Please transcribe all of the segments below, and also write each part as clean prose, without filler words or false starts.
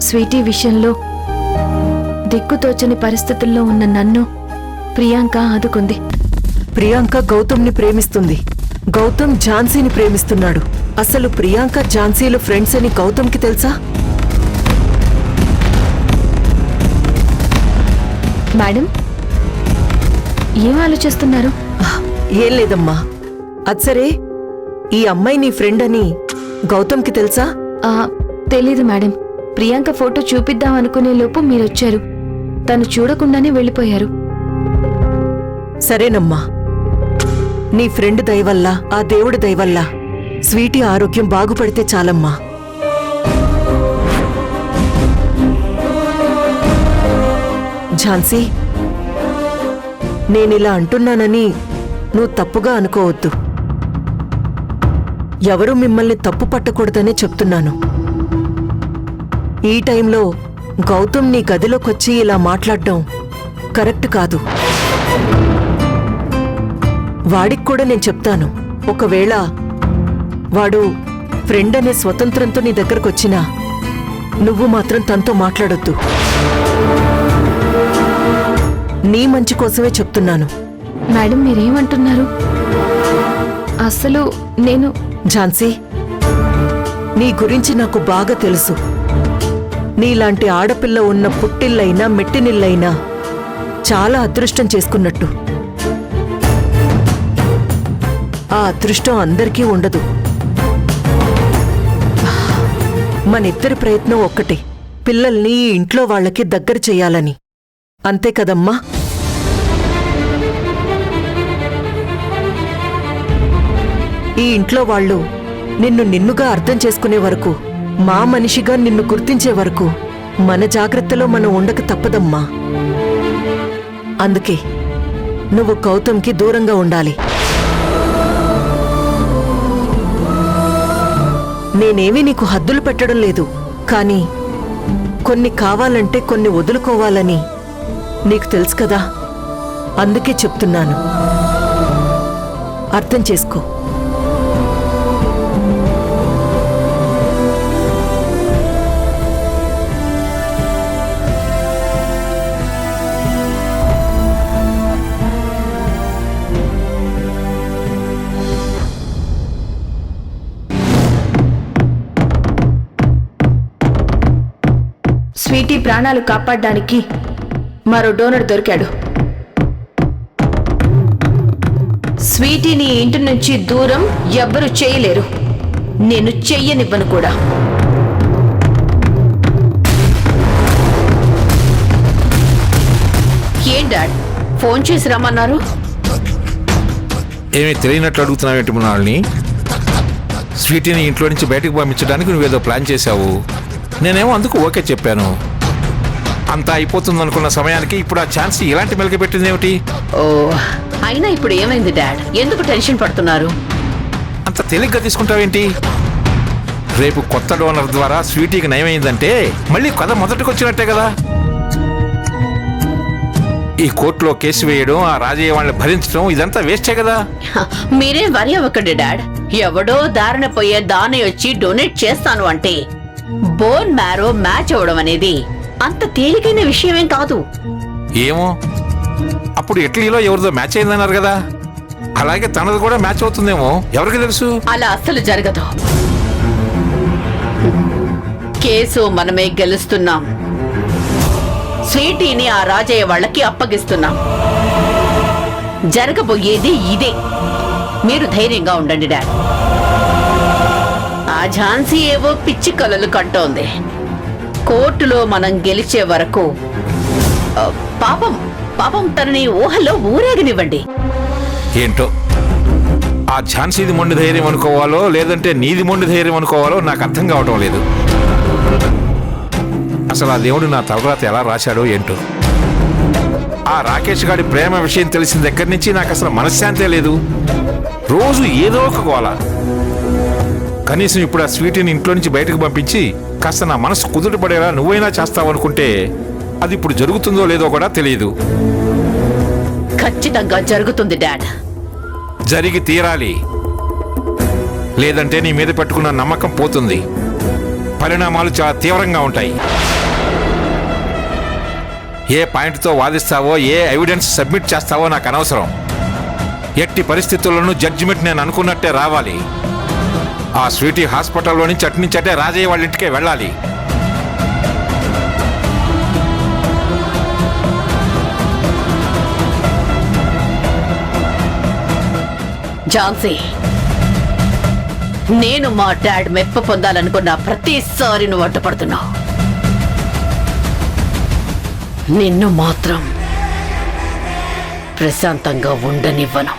Sweety విషయంలో దిక్కుతోచని పరిస్థితుల్లో ఉన్న నన్ను ప్రియాంక ఆదుకుంది. ప్రియాంక గౌతమ్ని ప్రేమిస్తుంది. గౌతమ్ ఝాన్సీని ప్రేమిస్తున్నాడు. అసలు ప్రియాంక ఝాన్సీలు ఫ్రెండ్స్ అని గౌతమ్కి తెలుసా? మేడం, ఏం ఆలోచిస్తున్నారు? ఏం లేదమ్మా. అచ్చరే, ఈ అమ్మాయి నీ ఫ్రెండ్ అని గౌతమ్కి తెలుసా? తెలీదు మేడం. ప్రియాంక ఫోటో చూపిద్దాం అనుకునే లోపు మీరొచ్చారు. తను చూడకుండానే వెళ్ళిపోయారు. సరేనమ్మా, నీ ఫ్రెండ్ దయవల్ల, ఆ దేవుడి దయవల్ల స్వీటీ ఆరోగ్యం బాగుపడితే చాలమ్మా. ఝాన్సీ, నేనిలా అంటున్నానని నువ్వు తప్పుగా అనుకోవద్దు. ఎవరూ మిమ్మల్ని తప్పు పట్టకూడదనే చెప్తున్నాను. ఈ టైంలో గౌతమ్ నీ గదిలోకొచ్చి ఇలా మాట్లాడడం కరెక్ట్ కాదు. వాడికి కూడా నేను చెప్తాను. ఒకవేళ వాడు ఫ్రెండ్ అనే స్వతంత్రంతో నీ దగ్గరకొచ్చినా నువ్వు మాత్రం తనతో మాట్లాడొద్దు. నీ మంచి కోసమే చెప్తున్నాను. మేడం, మీరేమంటున్నారు? అసలు నేను... ఝాన్సీ, నీ గురించి నాకు బాగా తెలుసు. నీలాంటి ఆడపిల్ల ఉన్న పుట్టిల్లైనా మెట్టినిల్లైనా చాలా అదృష్టం చేసుకున్నట్టు. ఆ అదృష్టం అందరికీ ఉండదు. మనిద్దరి ప్రయత్నం ఒక్కటే, పిల్లల్ని ఈ ఇంట్లో వాళ్ళకి దగ్గర చెయ్యాలని. అంతే కదమ్మా? ఈ ఇంట్లో వాళ్ళు నిన్నుగా అర్థం చేసుకునే వరకు, మా మనిషిగా నిన్ను గుర్తించే వరకు మన జాగ్రత్తలో మనం ఉండక తప్పదమ్మా. అందుకే నువ్వు గౌతమ్కి దూరంగా ఉండాలి. నేనేమీ నీకు హద్దులు పెట్టడం లేదు, కానీ కొన్ని కావాలంటే కొన్ని వదులుకోవాలని నీకు తెలుసు కదా. అందుకే చెప్తున్నాను, అర్థం చేసుకో. స్వీటీ ప్రాణాలు కాపాడడానికి మరో డోనర్ దొరికాడు. స్వీటీని ఇంటి నుంచి దూరం ఎవ్వరూ చేయలేరు. నేను చెయ్యనివ్వను కూడా. ఏం డాడ్, ఫోన్ చేసి రమ్మన్నారు? ఏమీ తెలియనట్లు అడుగుతున్నావేంటి మనాల్ని? స్వీటీని ఇంట్లో నుంచి బయటకు పంపించడానికి నువ్వేదో ప్లాన్ చేశావు. నేనేమో అందుకు ఓకే చెప్పాను. అంతా అయిపోతుందనుకున్న సమయానికి ఇప్పుడు ఆ ఛాన్స్ ఇలాంటి మెలికి పెట్టిందేమిటి? ఓ, అయినా ఇప్పుడు ఏమైంది డాడ్? ఎందుకు టెన్షన్ పడుతున్నారు? అంత తేలిగ్గా తీసుకుంటావేంటి? రేపు కొత్త డోనర్ ద్వారా స్వీటీకి నయమైందంటే మళ్ళీ కథ మొదటికొచ్చినట్టే కదా. ఈ కోర్టులో కేసు వేయడం, ఆ రాజయ్య వాళ్ళని భరించడం, ఇదంతా వేస్టే కదా. మీరేం వరి అవ్వకండి డాడ్. ఎవడో దారిన పోయే దాని వచ్చి డొనేట్ చేస్తాను అంటే బోన్ మ్యారో మ్యాచ్ అవడం అనేది అంత తేలికైన విషయమేం కాదు. ఏమో, అప్పుడు ఇటలీలో ఎవరిదో మ్యాచ్ అయిందన్నారు కదా, అలాగే తనది కూడా మ్యాచ్ అవుతుందేమో, ఎవరికి తెలుసు? అలా అస్సలు జరగదు. కేసు మనమే గెలుస్తున్నాం. స్వీటీని ఆ రాజయ్య వాళ్ళకి అప్పగిస్తున్నాం. జరగబోయేది ఇదే. మీరు ధైర్యంగా ఉండండి డాడ్. ఆ ఝాన్సీ ఏవో పిచ్చి కలలు కంటోంది. కోర్టులో మనం గెలిచే వరకు పాపం తనని ఊహల్లో ఊరేగనివ్వండి. ఏంటో, ఆ ఝాన్సీది మొండి ధైర్యం అనుకోవాలో లేదంటే నీది మొండి ధైర్యం అనుకోవాలో నాకు అర్థం కావటం లేదు. అసలు ఆ దేవుడు నా తలరాత ఎలా రాశాడో ఏంటో. ఆ రాకేష్ గారి ప్రేమ విషయం తెలిసిన దగ్గర నుంచి నాకు అసలు మనశ్శాంతే లేదు. రోజు ఏదో ఒక గోల. కనీసం ఇప్పుడు ఆ స్వీటీని ఇంట్లో నుంచి బయటకు పంపించి కాస్త నా మనసు కుదుట పడేలా నువ్వైనా చేస్తావనుకుంటే అది ఇప్పుడు జరుగుతుందో లేదో కూడా తెలియదు. ఖచ్చితంగా జరుగుతుంది డాడ్. జరిగి తీరాలి. లేదంటే నీ మీద పెట్టుకున్న నమ్మకం పోతుంది. పరిణామాలు చాలా తీవ్రంగా ఉంటాయి. ఏ పాయింట్తో వాదిస్తావో, ఏ ఎవిడెన్స్ సబ్మిట్ చేస్తావో నాకు అనవసరం. ఎట్టి పరిస్థితుల్లోనూ జడ్జిమెంట్ నేను అనుకున్నట్టే రావాలి. ఆ స్వీటీ హాస్పిటల్లో నుంచి అట్నుంచటే రాజయ్య వాళ్ళ ఇంటికే వెళ్ళాలి. ఝాన్సీ, నేను మా డాడ్ మెప్ప పొందాలనుకున్న ప్రతిసారి నువ్వు అడ్డుపడుతున్నావు. నిన్ను మాత్రం ప్రశాంతంగా ఉండనివ్వను.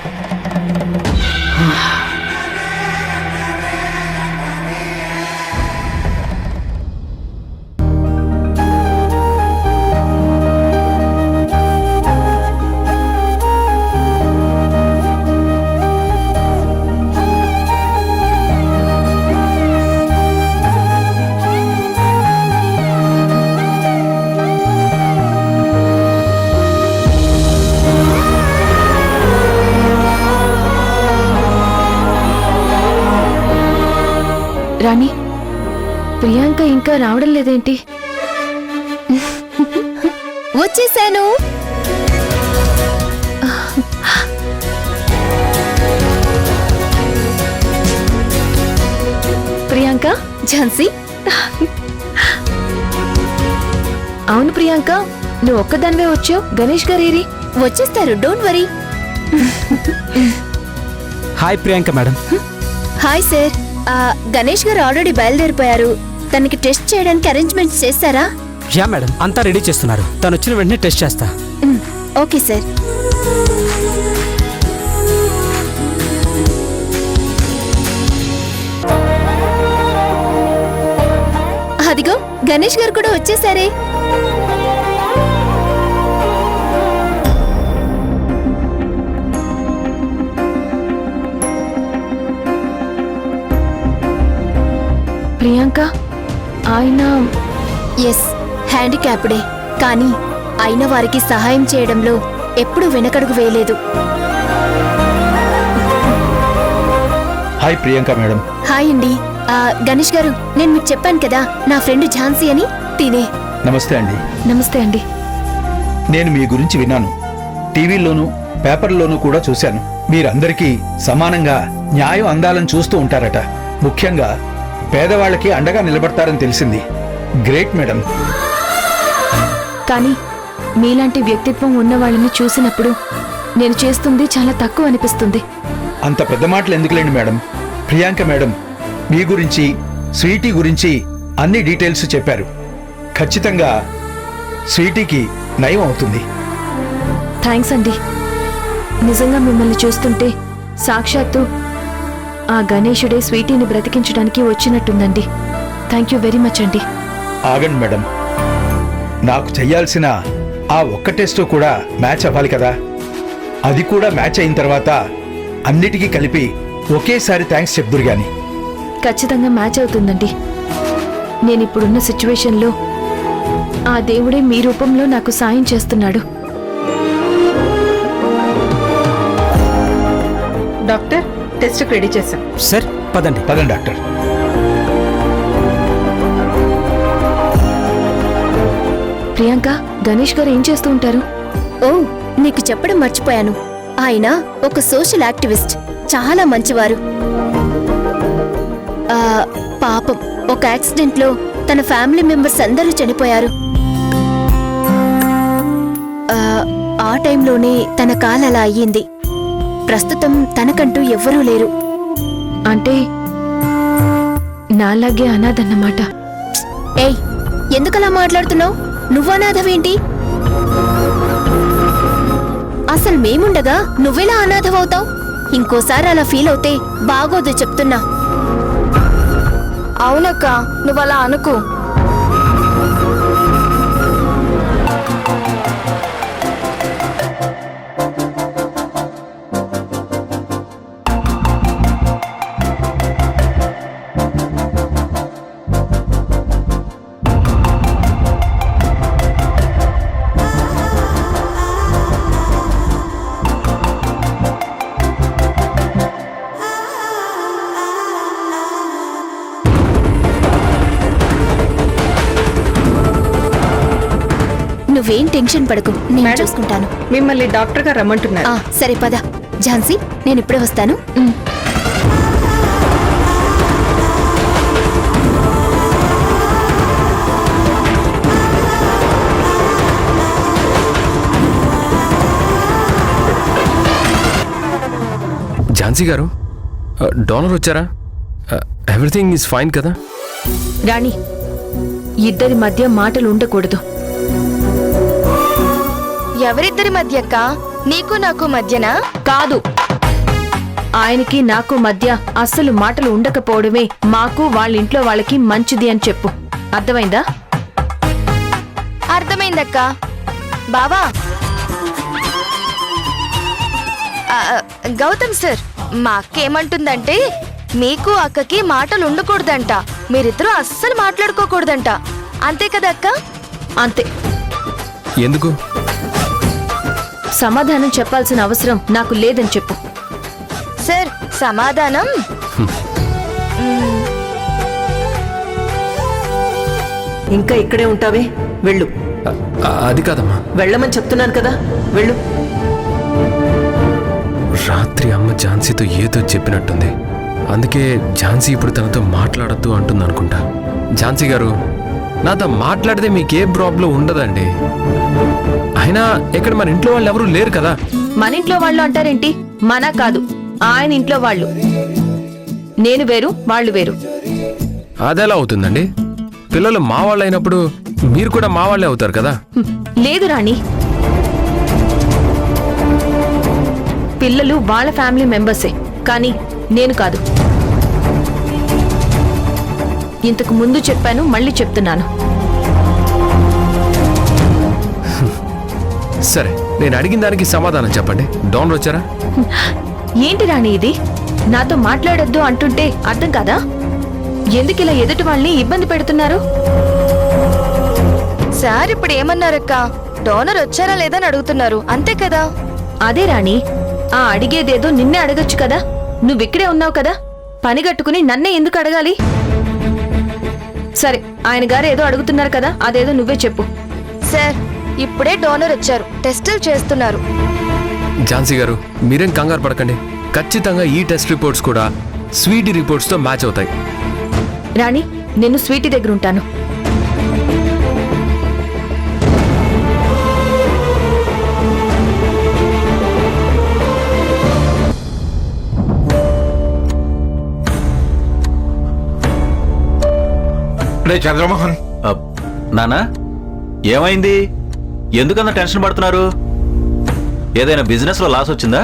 రాణి, ప్రియాంక ఇంకా రావడం లేదేంటి? వచ్చేసాను. ప్రియాంక, ఝాన్సీ, అవును ప్రియాంక, నువ్వు ఒక్కదానివే వచ్చావు. గణేష్ గారేరి? వచ్చేస్తారు, don't worry. Hi Priyanka madam. Hi sir. Ganesh గారు ఆల్రెడీ బయలుదేరిపోయారు. తనకి టెస్ట్ చేయడానికి అరేంజ్మెంట్స్ చేశారా? యా మేడం, అంతా రెడీ చేస్తున్నారు. తను వచ్చిన వెంటనే టెస్ట్ చేస్తా. Okay sir. అదిగో గణేష్ గారు కూడా వచ్చేసారే. ప్రియాంక, ఆయన ఎస్, హ్యాండిక్యాప్డే, కానీ అయిన వారికి సహాయం చేయడంలో ఎప్పుడూ వెనకడుగు వేయలేదు. Hi Priyanka madam. హాయ్ అండి. గణేష్ గారు, నేను మీకు చెప్పాను కదా నా ఫ్రెండ్ ఝాన్సీ అని. తినే. నమస్తే అండి. నమస్తే అండి. నేను మీ గురించి విన్నాను. టీవీల్లోనూ పేపర్లోనూ కూడా చూశాను. మీరందరికీ సమానంగా న్యాయం అందాలని చూస్తూ ఉంటారట. ముఖ్యంగా పేదవాళ్ళకి అండగా నిలబడతారని తెలిసింది. Great madam. కానీ మీలాంటి వ్యక్తిత్వం ఉన్న వాళ్ళని చూసినప్పుడు నేను చేస్తుంది చాలా తక్కువ అనిపిస్తుంది. అంత పెద్ద మాటలు ఎందుకులేండి మేడం. ప్రియాంక మేడం మీ గురించి, స్వీటీ గురించి అన్ని డీటెయిల్స్ చెప్పారు. ఖచ్చితంగా స్వీటీకి నయం అవుతుంది. థ్యాంక్స్ అండి. నిజంగా మిమ్మల్ని చూస్తుంటే సాక్షాత్తు ఆ గణేశుడే స్వీటీని బ్రతికించడానికి వచ్చినట్టుందండి. థ్యాంక్ యూ వెరీ మచ్ అండి. ఆగండి మేడం, నాకు చెయ్యాల్సిన ఆ ఒక్క టెస్ట్ కూడా మ్యాచ్ అవ్వాలి కదా. అది కూడా మ్యాచ్ అయిన తర్వాత అన్నిటికీ కలిపి ఒకేసారి థ్యాంక్స్ చెప్దురు గాని. ఖచ్చితంగా మ్యాచ్ అవుతుందండి. నేనిప్పుడున్న సిచ్యువేషన్లో ఆ దేవుడే మీ రూపంలో నాకు సాయం చేస్తున్నాడు. డాక్టర్, టెస్ట్ రెడీ చేశాం. సార్ పదండి. పదండి డాక్టర్. ప్రియాంక, గణేష్ గారు ఏం చేస్తూ ఉంటారు? ఓ, నీకు చెప్పడం మర్చిపోయాను. ఆయన ఒక సోషల్ యాక్టివిస్ట్, చాలా మంచివారు. పాపం ఒక యాక్సిడెంట్ లో తన ఫ్యామిలీ మెంబర్స్ అందరూ చనిపోయారు. ఆ టైంలోనే తన కాలు అలా అయ్యింది. ప్రస్తుతం తనకంటూ ఎవ్వరూ లేరు. అంటే నాలాగే అనాథన్నమాట. ఏయ్, ఎందుకలా మాట్లాడుతున్నావు? నువ్వు అనాథవేంటి? అసలు మేముండగా నువ్వెలా అనాథవవుతావు? ఇంకోసారి అలా ఫీల్ అవుతే బాగోదు, చెప్తున్నా. అవునక్క, నువ్వలా అనుకో. నువ్వేం టెన్షన్ పడకు, నేను చూసుకుంటాను. మిమ్మల్ని డాక్టర్ గారు రమ్మంటున్నారు. సరే పద. ఝాన్సీ, నేను ఇప్పుడే వస్తాను. ఝాన్సీ గారు, డోనర్ వచ్చారా? ఎవ్రీథింగ్ ఈజ్ ఫైన్ కదా? రాణి, ఇద్దరి మధ్య మాటలు ఉండకూడదు. ఎవరిద్దరి మధ్యక్క? నీకు నాకు మధ్యనా? కాదు, ఆయనకి నాకు మధ్య అస్సలు మాటలు ఉండకపోవడమే మాకు వాళ్ళ ఇంట్లో వాళ్ళకి మంచిది అని చెప్పు. అర్థమైందా? అర్థమైందక్క. బావా, గౌతమ్ సార్, మా అక్క ఏమంటుందంటే మీకు అక్కకి మాటలు ఉండకూడదంట, మీరిద్దరూ అస్సలు మాట్లాడుకోకూడదంట. అంతే కదా అక్క? అంతే. ఎందుకు? సమాధానం చెప్పాల్సిన అవసరం నాకు లేదని చెప్పు. సార్, సమాధానం ఇంకా ఇక్కడే ఉంటావే, వెళ్ళు. అది కాదమ్మా. వెళ్ళమని చెప్తున్నాను కదా, వెళ్ళు. రాత్రి అమ్మ ఝాన్సీతో ఏదో చెప్పినట్టుంది. అందుకే ఝాన్సీ ఇప్పుడు తనతో మాట్లాడద్దు అంటుంది అనుకుంటా. ఝాన్సీ గారు, నాతో మాట్లాడితే మీకే ప్రాబ్లం ఉండదండి. అయినా ఇక్కడ మన ఇంట్లో వాళ్ళు ఎవరూ లేరు కదా. మన ఇంట్లో వాళ్ళు అంటారేంటి? మన కాదు, ఆయన ఇంట్లో వాళ్ళు. నేను వేరు, వాళ్ళు వేరు. అదెలా అవుతుందండి? పిల్లలు మా వాళ్ళు అయినప్పుడు మీరు కూడా మా వాళ్ళే అవుతారు కదా. లేదు రాణి, పిల్లలు వాళ్ళ ఫ్యామిలీ మెంబర్సే, కానీ నేను కాదు. ఇంతకు ముందు చెప్పాను, మళ్ళీ చెప్తున్నాను. సరే, నేను అడిగిన దానికి సమాధానం చెప్పండి. డోనర్ వచ్చారా? ఏంటి రాణి ఇది? నాతో మాట్లాడొద్దు అంటుంటే అర్థం కాదా? ఎందుకు ఇలా ఎదుటి వాళ్ళని ఇబ్బంది పెడుతున్నారు? సార్ ఇప్పుడు ఏమన్నారక్క? డోనర్ వచ్చారా లేదని అడుగుతున్నారు, అంతే కదా? అదే రాణి, ఆ అడిగేదేదో నిన్నే అడగొచ్చు కదా. నువ్విక్కడే ఉన్నావు కదా, పని కట్టుకుని నన్నే ఎందుకు అడగాలి? సరే, ఆయన గారు ఏదో అడుగుతున్నారు కదా, అదేదో నువ్వే చెప్పు. సార్, ఇప్పుడే డోనర్ వచ్చారు, టెస్టులు చేస్తున్నారు. ఝాన్సీ గారు, మీరేం కంగారు పడకండి. ఖచ్చితంగా ఈ టెస్ట్ రిపోర్ట్స్ కూడా స్వీటీ రిపోర్ట్స్తో మ్యాచ్ అవుతాయి. రాణి, నేను స్వీటీ దగ్గర ఉంటాను. చంద్రమోహన్, నానా, ఏమైంది? ఎందుకన్నా టెన్షన్ పడుతున్నారు? ఏదైనా బిజినెస్ లో లాస్ వచ్చిందా?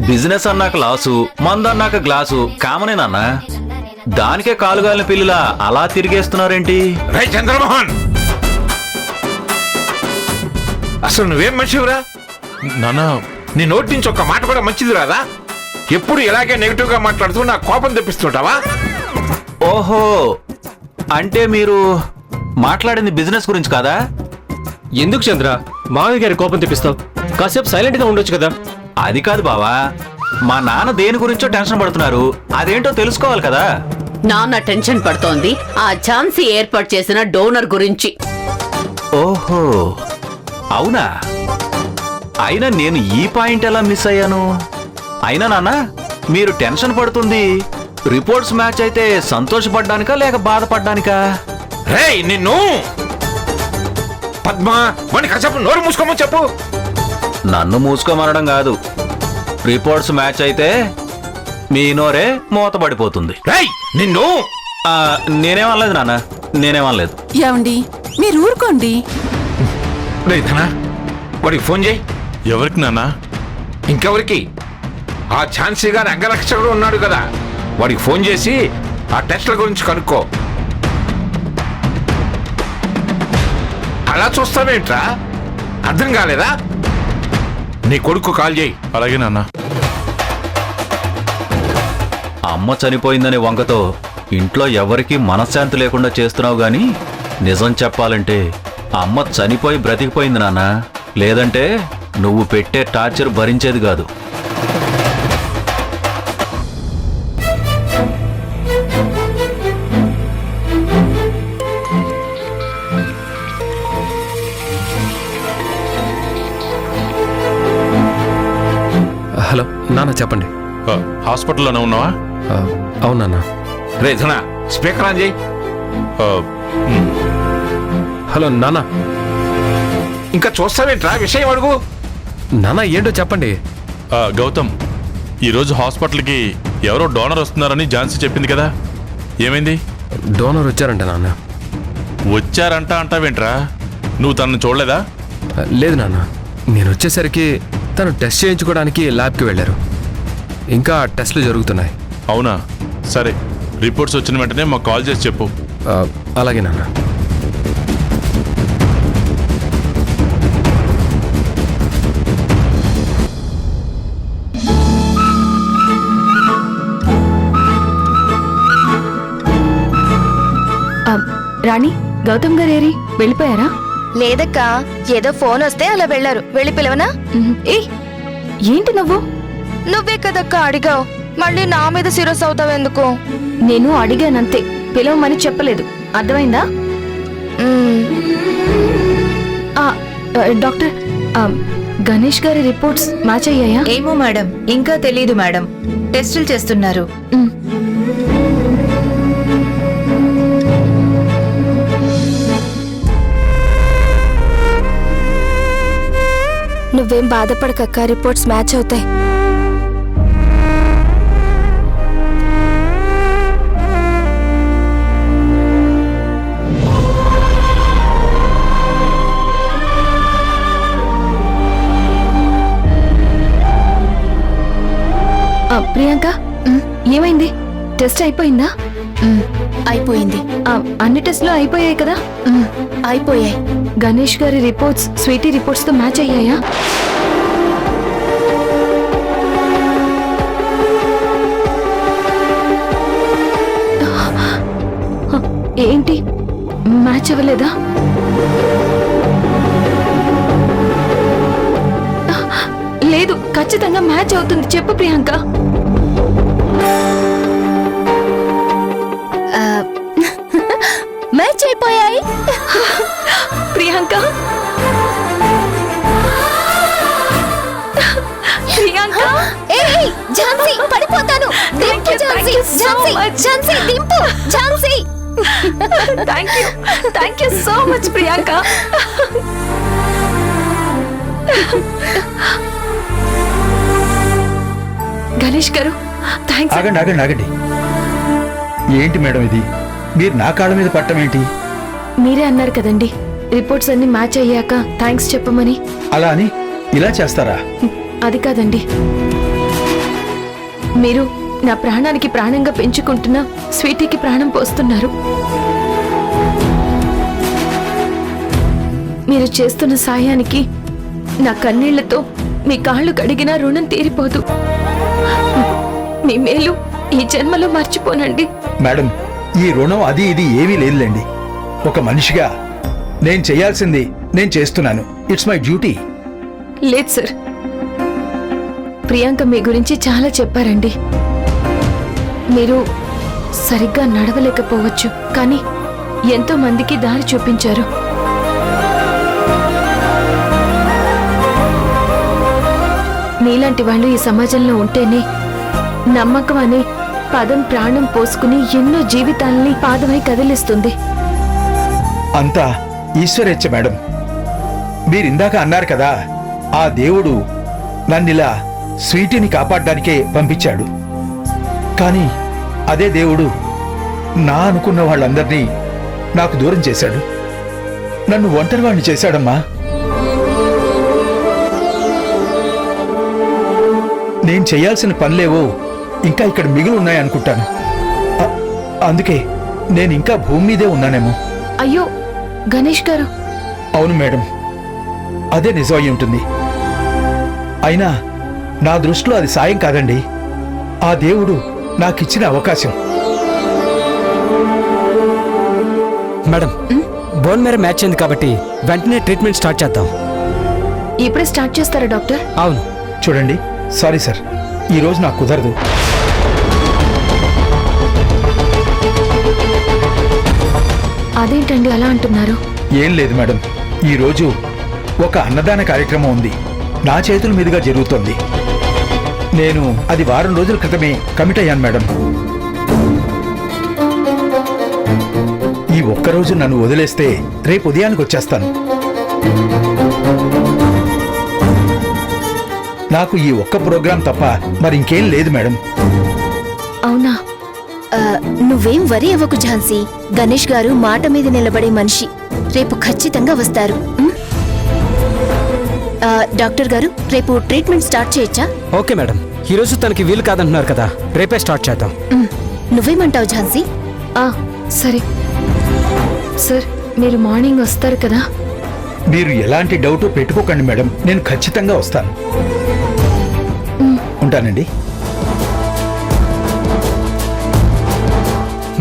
బిజినెస్ అన్నాక లాసు, మందు అన్నాక గ్లాసు కామనే నాన్న. దానికే కాలుగాలిన పిల్లిలా అలా తిరిగేస్తున్నారేంటి? రే చంద్రమోహన్, అసలు నువ్వేం మనిషివిరా? నానా, నీ నోటి నుంచి ఒక్క మాట కూడా మంచిది రాదా? ఎప్పుడు ఇలాగే నెగిటివ్ గా మాట్లాడుతూ నా కోపం తెప్పిస్తుంటావా? ఓహో, అంటే మీరు మాట్లాడింది బిజినెస్ గురించి కాదా? ఎందుకు చంద్ర మామయ్య గారి కోపం తెప్పిస్తావు? కాసేపు సైలెంట్ గా ఉండొచ్చు కదా. అది కాదు బావా, మా నాన్న దేని గురించో టెన్షన్ పడుతున్నారు, అదేంటో తెలుసుకోవాలి కదా. నాన్న టెన్షన్ పడుతోంది ఆ ఝాన్సీ ఏర్పాటు చేసిన డోనర్ గురించి. ఓహో, అవునా? అయినా నేను ఈ పాయింట్ ఎలా మిస్ అయ్యాను? అయినా నాన్న, మీరు టెన్షన్ పడుతుంది రిపోర్ట్స్ మ్యాచ్ అయితే సంతోషపడ్డానికా లేక బాధపడ్డానికా? రే నిన్ను! పద్మ, వాడిని కాసేపు నోరు మూసుకోమని చెప్పు. నన్ను మూసుకోమనడం కాదు, రిపోర్ట్స్ మ్యాచ్ అయితే మీ నోరే మూతపడిపోతుంది. రేయ్ నిన్ను! నేనేమనలేదు నాన్న, నేనేమనలేదు. ఏమండి, మీరు ఊరుకోండి. రే ధనా, వాడికి ఫోన్ చేయి. ఎవరికి నాన్నా? ఇంకెవరికి? ఆ ఝాన్సీ గారి అంగరక్షకుడు ఉన్నాడు కదా, వాడికి ఫోన్ చేసి ఆ టెస్ట్ల గురించి కనుక్కో. అలా చూస్తావేంట్రా? అర్థం కాలేదా? నీ కొడుకు కాల్ చేయి. అలాగే నాన్న. అమ్మ చనిపోయిందనే వంకతో ఇంట్లో ఎవరికీ మనశ్శాంతి లేకుండా చేస్తున్నావు గాని, నిజం చెప్పాలంటే అమ్మ చనిపోయి బ్రతికిపోయింది నాన్న. లేదంటే నువ్వు పెట్టే టార్చర్ భరించేది కాదు. నాన్న చెప్పండి. హాస్పిటల్లోనే ఉన్నావా? అవును నాన్న. రే ధన, స్పీకర్ ఆన్ చేయి. హలో నాన్న. ఇంకా చూస్తావేంట్రా, విషయం అడుగు. నాన్న ఏంటో చెప్పండి. గౌతమ్, ఈరోజు హాస్పిటల్కి ఎవరో డోనర్ వస్తున్నారని ఝాన్సీ చెప్పింది కదా, ఏమైంది? డోనర్ వచ్చారంట నాన్న. వచ్చారంట అంటావేంట్రా? నువ్వు తనను చూడలేదా? లేదు నాన్న, నేను వచ్చేసరికి తను టెస్ట్ చేయించుకోవడానికి ల్యాబ్కి వెళ్ళారు. ఇంకా టెస్ట్లు జరుగుతున్నాయి. అవునా, సరే. రిపోర్ట్స్ వచ్చిన వెంటనే మాకు కాల్ చేసి చెప్పు. అలాగే నాన్న. రాణి, గౌతమ్ గారు ఏరి వెళ్ళిపోయారా? లేదక్క, ఏదో ఫోన్ వస్తే అలా వెళ్లారు. వెళ్ళి పిలవనా? ఏ ఏంటి నువ్వు? నువ్వే కదక్క అడిగావు, మళ్ళీ నా మీద సీరియస్ అవుతావెందుకు? నేను అడిగానంతే, పిలవమని చెప్పలేదు. అర్థమైందా? డాక్టర్, గణేష్ గారి రిపోర్ట్స్ మ్యాచ్ అయ్యాయా? ఏమో మేడం, ఇంకా తెలీదు మేడం. టెస్టులు చేస్తున్నారు. నువ్వేం బాధపడకక్క, రిపోర్ట్స్ మ్యాచ్ అవుతాయి. ప్రియాంక, ఏమైంది? టెస్ట్ అయిపోయిందా? అయిపోయింది. అన్ని టెస్ట్లు అయిపోయాయి కదా? అయిపోయాయి. గణేష్ గారి రిపోర్ట్స్ స్వీటీ రిపోర్ట్స్ తో మ్యాచ్ అయ్యాయా? ఏంటి, మ్యాచ్ అవ్వలేదా? లేదు, ఖచ్చితంగా మ్యాచ్ అవుతుంది. చెప్పు ప్రియాంక. మ్యాచ్ అయిపోయాయి. ప్రియాంక, ప్రియాంక, ఏయ్ ఝాన్సీ, పడిపోతాను. దింపు ఝాన్సీ, ఝాన్సీ, ఝాన్సీ దింపు, Jhansi. Thank you so much Priyanka. Ganesh garu, thanks. ఆగండి ఆగండి ఆగండి. ఏంటి మేడం ఇది, మీరు నా కాళ్ళ మీద పట్టం ఏంటి? మీరే అన్నారు కదండి రిపోర్ట్స్ అన్ని మ్యాచ్ అయ్యాక థ్యాంక్స్ చెప్పమని. అలా అని ఇలా చేస్తారా? అది కాదండి, మీరు నా ప్రాణానికి ప్రాణంగా పెంచుకుంటున్న స్వీటీకి ప్రాణం పోస్తున్నారు. మీరు చేస్తున్న సాయానికి నా కన్నీళ్లతో మీ కాళ్ళు కడిగినా రుణం తీరిపోదు. మీ మేలు ఈ జన్మలో మర్చిపోనండి. మేడం, ఈ రుణం అది ఇది ఏమీ లేదులేండి. ఒక మనిషిగా నేను చేయాల్సింది నేను చేస్తున్నాను. It's my duty. లేదు సార్, ప్రియాంక మీ గురించి చాలా చెప్పారండి. మీరు సరిగ్గా నడవలేకపోవచ్చు, కానీ ఎంతో మందికి దారి చూపించారు. మీలాంటి వాళ్ళు ఈ సమాజంలో ఉంటేనే నమ్మకం అనే పదం ప్రాణం పోసుకుని ఎన్నో జీవితాల్ని పాదమై కదిలిస్తుంది. అంతా ఈశ్వరేచ్ఛ మేడం. మీరిందాక అన్నారు కదా, ఆ దేవుడు నన్నిలా స్వీటీని కాపాడడానికే పంపించాడు. కానీ అదే దేవుడు నా అనుకున్న వాళ్ళందరినీ నాకు దూరం చేశాడు. నన్ను ఒంటరివాణ్ణి చేశాడమ్మా. నేను చేయాల్సిన పనులేవో ఇంకా ఇక్కడ మిగిలి ఉన్నాయనుకుంటాను. అందుకే నేను ఇంకా భూమి మీదే ఉన్నానేమో. అయ్యో గణేష్ గారు. అవును మేడం, అదే నిజం అయి ఉంటుంది. అయినా నా దృష్టిలో అది సాయం కాదండి, ఆ దేవుడు నాకిచ్చిన అవకాశం. మేడం, బోన్ మేర మ్యాచ్ అయింది కాబట్టి వెంటనే ట్రీట్మెంట్ స్టార్ట్ చేద్దాం. ఇప్పుడే స్టార్ట్ చేస్తారా డాక్టర్? అవును. చూడండి, సారీ సార్, ఈరోజు నాకు కుదరదు. అదేంటండి అలా అంటున్నారు? ఏం లేదు మేడం, ఈరోజు ఒక అన్నదాన కార్యక్రమం ఉంది. నా చేతుల మీదుగా జరుగుతోంది. నేను అది వారం రోజుల క్రితమే కమిట్ అయ్యాను మేడం. ఈ ఒక్కరోజు నన్ను వదిలేస్తే రేపు ఉదయానికి వచ్చేస్తాను. నాకు ఈ ఒక్క ప్రోగ్రాం తప్ప మరి ఇంకేం లేదు మేడం. అవునా? నువ్వేం వరి అవ్వకు ఝాన్సీ. గణేష్ గారు మాట మీద నిలబడే మనిషి. రేపు ఖచ్చితంగా వస్తారు. డాక్టర్ గారు, రేపు ట్రీట్మెంట్ స్టార్ట్ చేయొచ్చా? ఓకే మేడం, ఈరోజు తనకి వీలు కాదంటున్నారు కదా, రేపే స్టార్ట్ చేద్దాం. నువ్వేమంటావు ఝాన్సీ? సరే సార్, మీరు మార్నింగ్ వస్తారు కదా? మీరు ఎలాంటి డౌట్ పెట్టుకోకండి మేడం, నేను ఖచ్చితంగా వస్తాను. ఉంటానండి.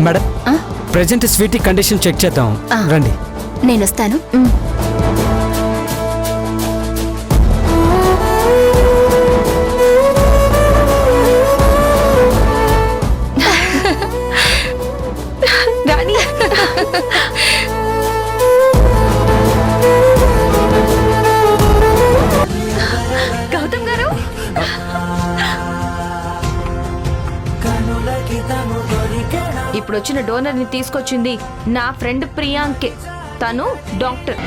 మేడం, ప్రెజెంట్ స్వీటీ కండిషన్ చెక్ చేద్దాం, రండి. నేనొస్తాను. రాణి, గౌతమ్ గారు, ఇప్పుడు వచ్చిన డోనర్ ని తీసుకొచ్చింది నా ఫ్రెండ్ ప్రియాంకే. తను డాక్టర్.